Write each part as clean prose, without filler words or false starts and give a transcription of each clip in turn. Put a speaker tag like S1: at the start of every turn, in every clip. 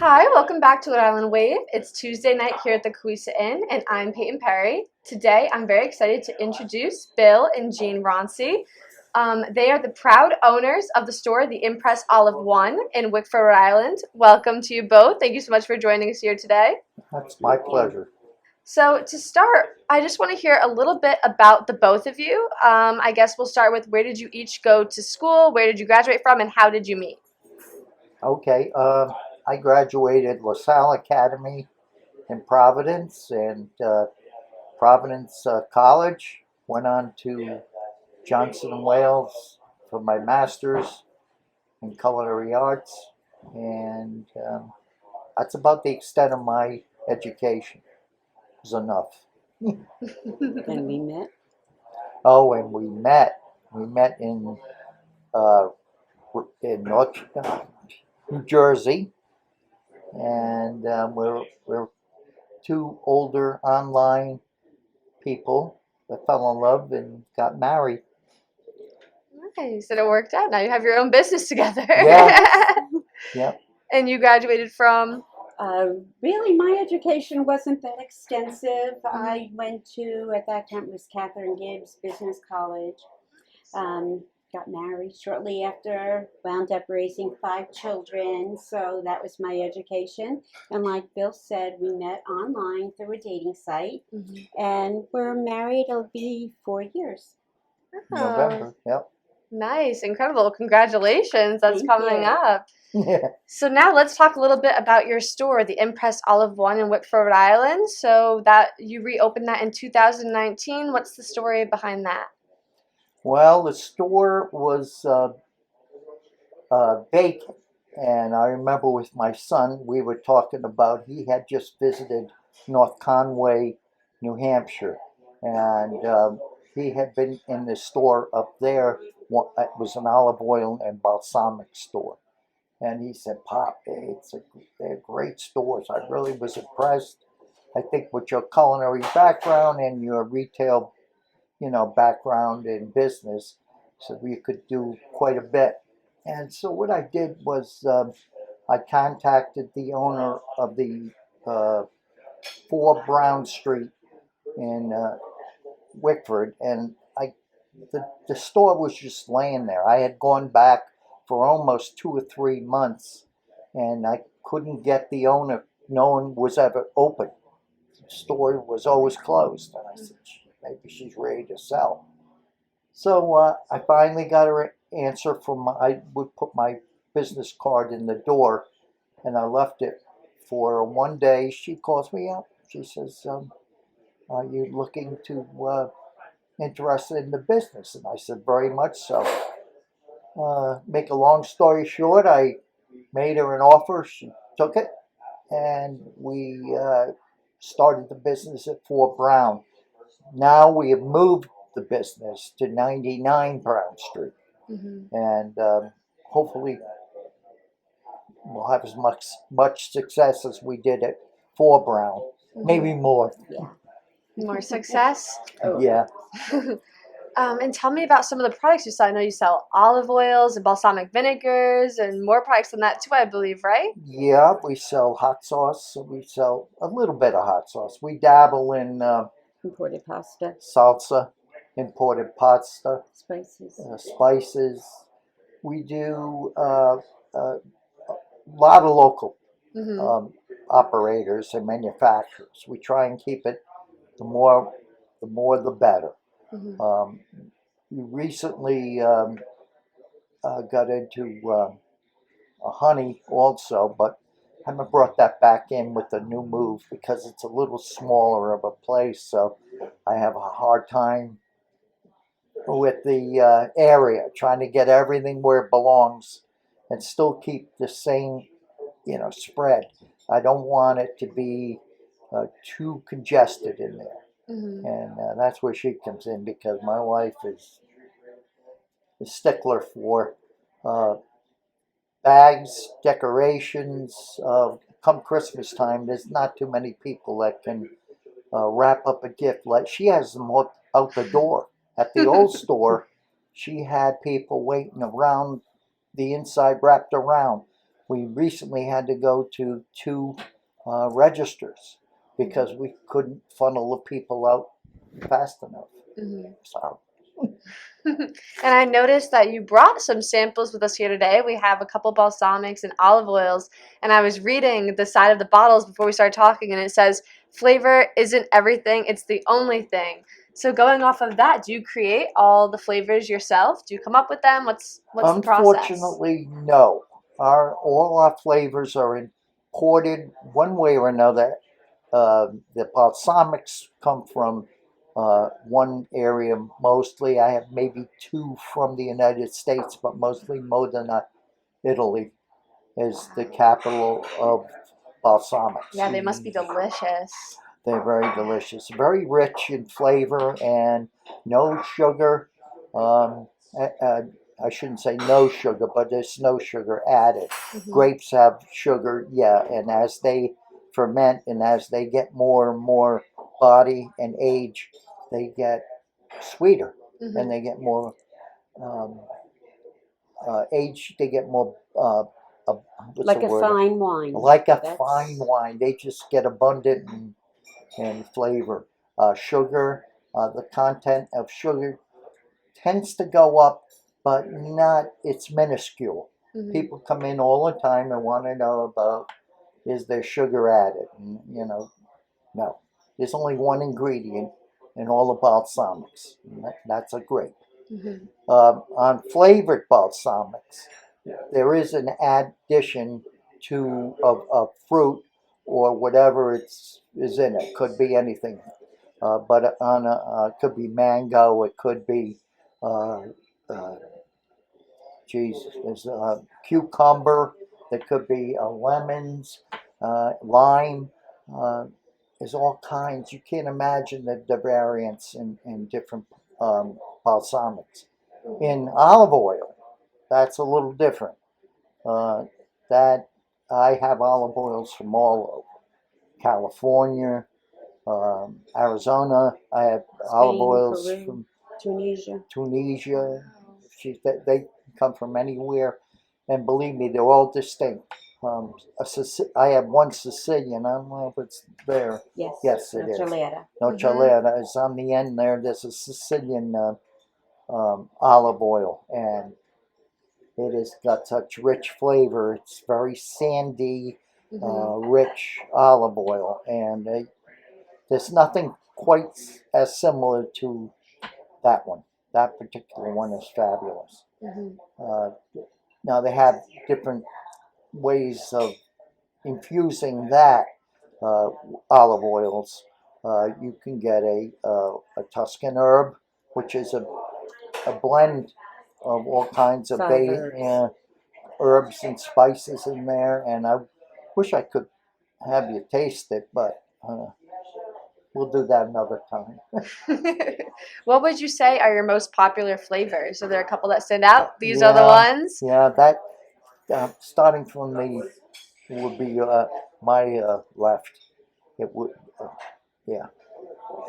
S1: Hi, welcome back to Rhode Island Wave. It's Tuesday night here at the Cowesa Inn, and I'm Peyton Perry. Today, I'm very excited to introduce Bill and Jean Ronci. They are the proud owners of the store, the Impress Olive One in Wickford, Rhode Island. Welcome to you both. Thank you so much for joining us here today.
S2: That's my pleasure.
S1: So to start, I just want to hear a little bit about the both of you. I guess we'll start with where did you each go to school, where did you graduate from, and how did you meet?
S2: Okay, I graduated LaSalle Academy in Providence and Providence College. Went on to Johnson and Wales for my master's in culinary arts, and that's about the extent of my education. It was enough.
S3: And we met.
S2: Oh, and we met. We met uh, in New Jersey, and we're two older online people that fell in love and got married.
S1: Nice, and it worked out. Now you have your own business together.
S2: Yeah. Yep.
S1: And you graduated from?
S3: Really, my education wasn't that extensive. I went to, at that time, it was Catherine Gibbs Business College. Got married shortly after, wound up raising 5 children, so that was my education. And like Bill said, we met online through a dating site, and we're married. It'll be 4 years.
S2: November. Yep.
S1: Nice, incredible. Congratulations. That's
S3: Thank
S1: coming
S3: you.
S1: up.
S2: Yeah.
S1: So now let's talk a little bit about your store, the Impress Olive One in Wickford, Rhode Island. So that you reopened that in 2019. What's the story behind that?
S2: Well, the store was vacant, and I remember with my son, we were talking about he had just visited North Conway, New Hampshire, and he had been in the store up there. It was an olive oil and balsamic store, and he said, "Pop, they're great stores. I really was impressed. I think with your culinary background and your retail, background in business, so we could do quite a bit." And so what I did was I contacted the owner of the 4 Brown Street in Wickford, and the store was just laying there. I had gone back for almost 2 or 3 months, and I couldn't get the owner. No one was ever open. The store was always closed, and I said, maybe she's ready to sell. So I finally got her answer from I would put my business card in the door, and I left it for one day. She calls me up. She says, "Are you looking to interested in the business?" And I said, "Very much so." Make a long story short, I made her an offer. She took it, and we started the business at 4 Brown. Now we have moved the business to 99 Brown Street, and hopefully we'll have as much success as we did at 4 Brown, maybe more.
S3: Yeah.
S1: More success?
S3: Oh.
S2: Yeah.
S1: And tell me about some of the products you sell. I know you sell olive oils and balsamic vinegars and more products than that too, I believe, right?
S2: Yeah, we sell hot sauce. We sell a little bit of hot sauce. We dabble in
S3: Imported pasta,
S2: salsa, imported pasta,
S3: spices.
S2: spices. We do a lot of local operators and manufacturers. We try and keep it the more the better. We recently got into honey also, but haven't brought that back in with the new move because it's a little smaller of a place, so I have a hard time with the area, trying to get everything where it belongs and still keep the same, spread. I don't want it to be too congested in there. And that's where she comes in, because my wife is a stickler for bags, decorations. Come Christmas time, there's not too many people that can wrap up a gift. Like, she has them out the door. At the old store, she had people waiting around the inside wrapped around. we recently had to go to 2 registers because we couldn't funnel the people out fast enough.
S1: Mhm.
S2: So
S1: And I noticed that you brought some samples with us here today. We have a couple balsamics and olive oils, and I was reading the side of the bottles before we started talking, and it says, "Flavor isn't everything; it's the only thing." So going off of that, do you create all the flavors yourself? Do you come up with them? What's the process?
S2: unfortunately, no. All our flavors are imported one way or another. The balsamics come from one area mostly. I have maybe 2 from the United States, but mostly Modena, Italy, is the capital of balsamics.
S1: Yeah, they must be delicious.
S2: They're very delicious, very rich in flavor, and no sugar. Um, I shouldn't say no sugar, but there's no sugar added.
S1: Mhm.
S2: Grapes have sugar, yeah, and as they ferment and as they get more and more body and age, they get sweeter
S1: Mhm.
S2: and they get more um, age. They get more what's
S3: Like
S2: the
S3: a
S2: word?
S3: fine wine.
S2: Like a
S3: That's-
S2: fine wine. They just get abundant and flavor. Sugar, the content of sugar tends to go up, but not, it's minuscule.
S1: Mhm.
S2: People come in all the time and want to know about, is there sugar added? And, no. There's only one ingredient in all the balsamics, and that's a grape.
S1: Mhm.
S2: On flavored balsamics, there is an addition to of fruit or whatever is in it. Could be anything, but on could be mango. It could be, uh, uh, there's a cucumber. There could be lemons, lime. Uh, there's all kinds. You can't imagine the variants in different balsamics. In olive oil, that's a little different. That I have olive oils from all over California, Arizona. I have olive
S3: Spain,
S2: oils
S3: Peru,
S2: from
S3: Tunisia.
S2: Tunisia. They come from anywhere, and believe me, they're all distinct. I have one Sicilian. I don't know if it's there.
S3: Yes.
S2: Yes, it is.
S3: Nocelera.
S2: Nocelera is on the end there. There's a Sicilian olive oil, and it has got such rich flavor. It's very sandy,
S1: Mhm.
S2: rich olive oil, and there's nothing quite as similar to that one. That particular one is fabulous.
S1: Mhm.
S2: Uh, Now they have different ways of infusing that uh, olive oils. You can get a Tuscan herb, which is a blend of all kinds of
S3: Five herbs.
S2: herbs and spices in there, and I wish I could have you taste it, but we'll do that another time.
S1: What would you say are your most popular flavors? Are there a couple that stand out? These are the
S2: Yeah,
S1: ones?
S2: yeah. That starting from the would be my left. It would, yeah.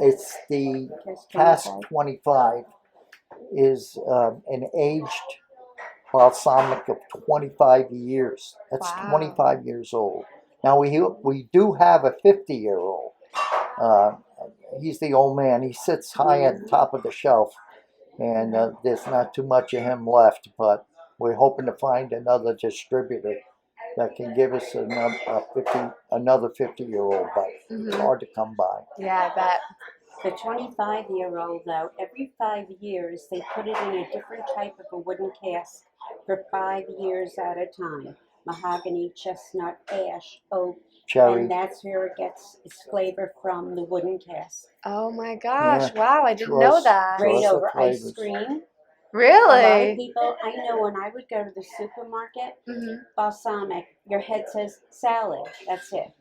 S2: It's the
S3: Cask
S2: Cask
S3: 25.
S2: 25 is an aged balsamic of 25 years. That's
S1: Wow.
S2: 25 years old. Now we do have a 50-year-old. Uh, he's the old man. He sits high at the top of the shelf, and there's not too much of him left. But we're hoping to find another distributor that can give us another 50-year-old. But it's
S1: Mhm.
S2: hard to come by.
S1: Yeah, I bet.
S3: The 25-year-old, though, every 5 years they put it in a different type of a wooden cask for 5 years at a time. Mahogany, chestnut, ash, oak,
S2: Cherry.
S3: and that's where it gets its flavor from the wooden cask.
S1: Oh my gosh.
S2: Yeah.
S1: Wow, I didn't know
S2: Trust-
S1: that.
S3: Great
S2: Trust the
S3: over ice
S2: flavors.
S3: cream. A lot of
S1: Really?
S3: people, I know when I would go to the supermarket,
S1: Mhm.
S3: balsamic, your head says salad. That's it.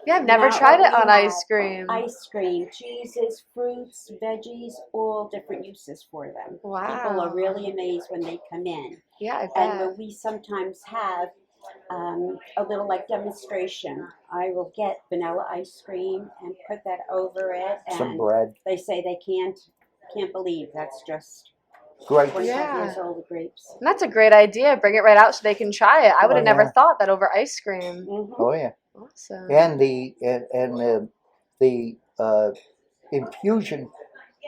S1: Yeah, I've never
S3: Not
S1: tried
S3: what
S1: it
S3: we
S1: on ice
S3: have.
S1: cream.
S3: Ice cream, cheeses, fruits, veggies, all different uses for them. People are
S1: Wow.
S3: really amazed when they come in.
S1: Yeah, I
S3: And
S1: bet.
S3: when we sometimes have a little like demonstration, I will get vanilla ice cream and put that over it,
S2: Some
S3: and
S2: bread.
S3: they say they can't believe that's just
S2: Grapes.
S3: 25
S1: Yeah.
S3: years old, the grapes.
S1: And that's a great idea. Bring it right out so they can try it. I would have never
S2: yeah.
S1: thought that over ice cream.
S3: Mm-hmm.
S2: Oh yeah.
S1: Awesome.
S2: And the infusion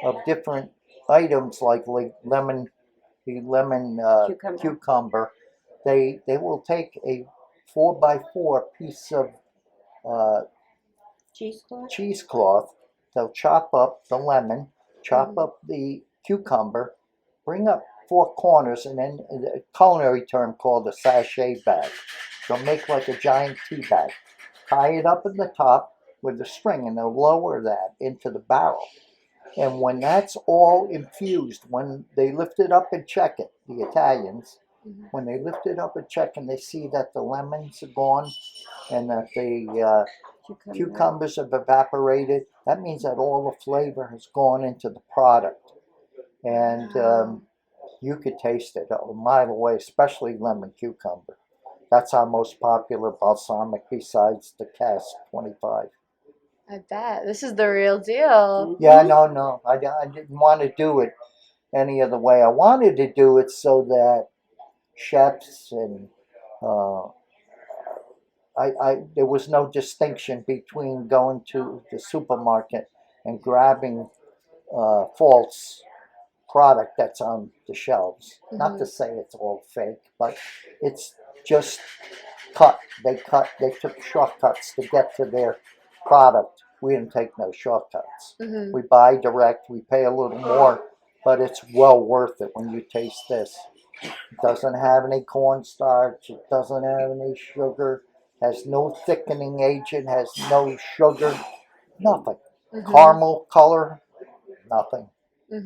S2: of different items like lemon, the lemon cucumber. They will take a 4x4 piece of cheesecloth. They'll chop up the lemon, chop up the cucumber, bring up four corners, and then a culinary term called a sachet bag. They'll make like a giant tea bag, tie it up at the top with a string, and they'll lower that into the barrel. And when that's all infused, when they lift it up and check it, the Italians, when they lift it up and check and they see that the lemons are gone and that the cucumbers have evaporated, that means that all the flavor has gone into the product. And you could taste it a mile away, especially lemon cucumber. That's our most popular balsamic besides the Cask 25.
S1: I bet. This is the real deal.
S2: Yeah, no. I didn't want to do it any other way. I wanted to do it so that chefs and there was no distinction between going to the supermarket and grabbing false product that's on the shelves. Not to say it's all fake, but it's just cut. They took shortcuts to get to their product. We didn't take no shortcuts. We buy direct. We pay a little more, but it's well worth it when you taste this. It doesn't have any cornstarch. It doesn't have any sugar. Has no thickening agent. Has no sugar. Nothing. Caramel color. Nothing.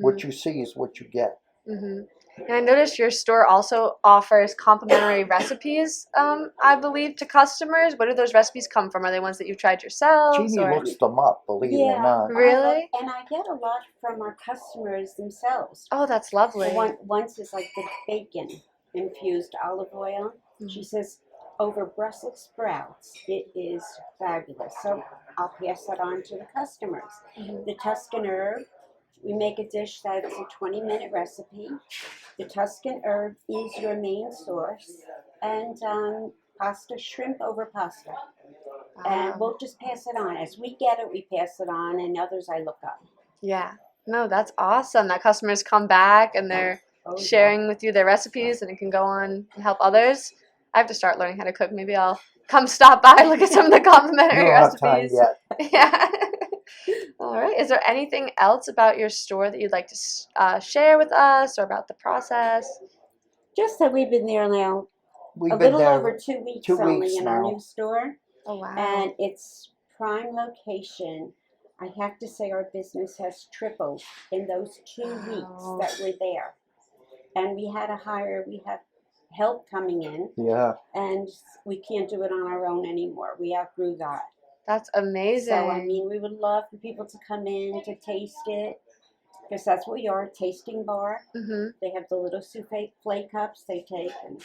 S2: What you see is what you get.
S1: And I noticed your store also offers complimentary recipes, I believe, to customers. Where do those recipes come from? Are they ones that you've tried yourselves?
S2: Jeannie looks them up, believe it or not.
S1: Really?
S3: And I get a lot from our customers themselves.
S1: Oh, that's lovely.
S3: Once is like the bacon infused olive oil. She says, over Brussels sprouts, it is fabulous. So I'll pass that on to the customers. The Tuscan herb, we make a dish that's a 20-minute recipe. The Tuscan herb is your main source. And pasta, shrimp over pasta. And we'll just pass it on. As we get it, we pass it on, and others I look up.
S1: Yeah. No, that's awesome. That customers come back and they're sharing with you their recipes, and it can go on and help others. I have to start learning how to cook. Maybe I'll come stop by, look at some of the complimentary recipes.
S2: You don't have time yet.
S1: Yeah. All right. Is there anything else about your store that you'd like to share with us, or about the process?
S3: Just that we've been there now
S2: We've
S3: a
S2: been
S3: little
S2: there
S3: over 2 weeks
S2: 2
S3: only
S2: weeks
S3: in
S2: now.
S3: our new store.
S1: Oh, wow.
S3: And it's prime location. I have to say our business has tripled in those 2 weeks that we're there. And we have help coming in.
S2: Yeah.
S3: And we can't do it on our own anymore. We outgrew that.
S1: That's amazing.
S3: So, I mean, we would love for people to come in to taste it. Because that's what we are, a tasting bar. They have the little souffle cups they take and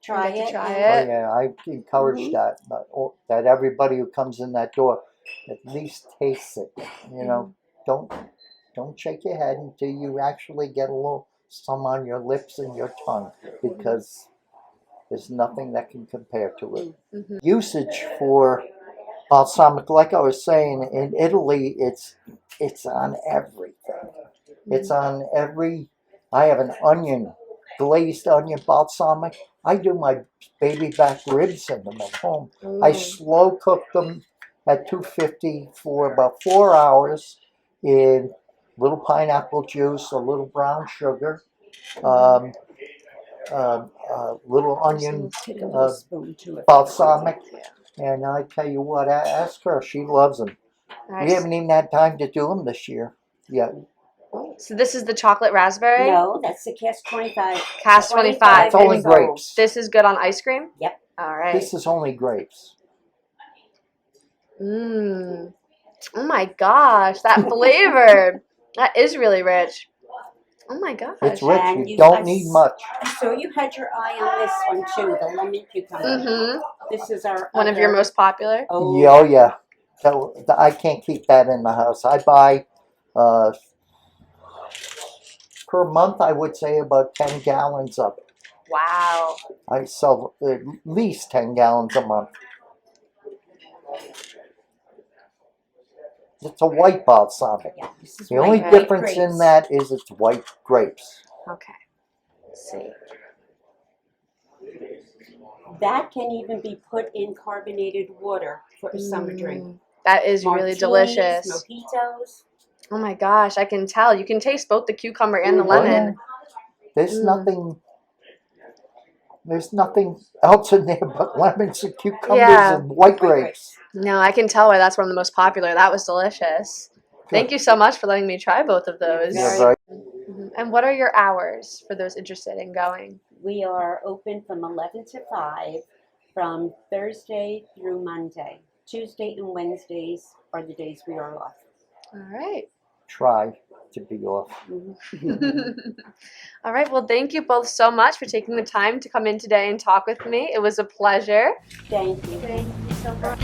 S3: try it.
S2: Oh, yeah, I encourage that everybody who comes in that door at least tastes it. You know, don't shake your head until you actually get a little some on your lips and your tongue, because there's nothing that can compare to it. Usage for balsamic, like I was saying, in Italy, it's on everything. It's on every. I have an glazed onion balsamic. I do my baby back ribs in them at home. I slow cook them at 250 for about 4 hours in little pineapple juice, a little brown sugar, little onion balsamic. And I tell you what, ask her. She loves them. We haven't even had time to do them this year yet.
S1: So this is the chocolate raspberry?
S3: No, that's the Cask 25.
S1: Cask 25.
S2: That's only grapes.
S1: This is good on ice cream?
S3: Yep.
S1: All right.
S2: This is only grapes.
S1: Oh my gosh, that flavor. That is really rich. Oh my gosh.
S2: It's rich. You don't need much.
S3: So you had your eye on this one too, the lemon cucumber. This is our
S1: one of your most popular?
S2: Oh yeah. So I can't keep that in the house. I buy per month, I would say about 10 gallons of it.
S1: Wow.
S2: I sell at least 10 gallons a month. It's a white balsamic.
S3: Yeah, this is
S2: The only
S3: white
S2: difference in
S3: grapes.
S2: that is it's white grapes.
S1: Okay. Let's see.
S3: That can even be put in carbonated water for a summer drink.
S1: That is really
S3: Martinis,
S1: delicious.
S3: Mojitos.
S1: Oh my gosh, I can tell. You can taste both the cucumber and the
S2: Oh, yeah.
S1: lemon.
S2: There's nothing else in there but lemons and cucumbers
S1: Yeah.
S2: and white grapes.
S1: No, I can tell why that's one of the most popular. That was delicious. Thank you so much for letting me try both of those.
S2: Yeah, right.
S1: And what are your hours for those interested in going?
S3: We are open from 11 to 5 from Thursday through Monday. Tuesday and Wednesdays are the days we are off.
S1: All right.
S2: Try to be off.
S1: All right. Well, thank you both so much for taking the time to come in today and talk with me. It was a pleasure.
S3: Thank you.
S1: Thank you so much.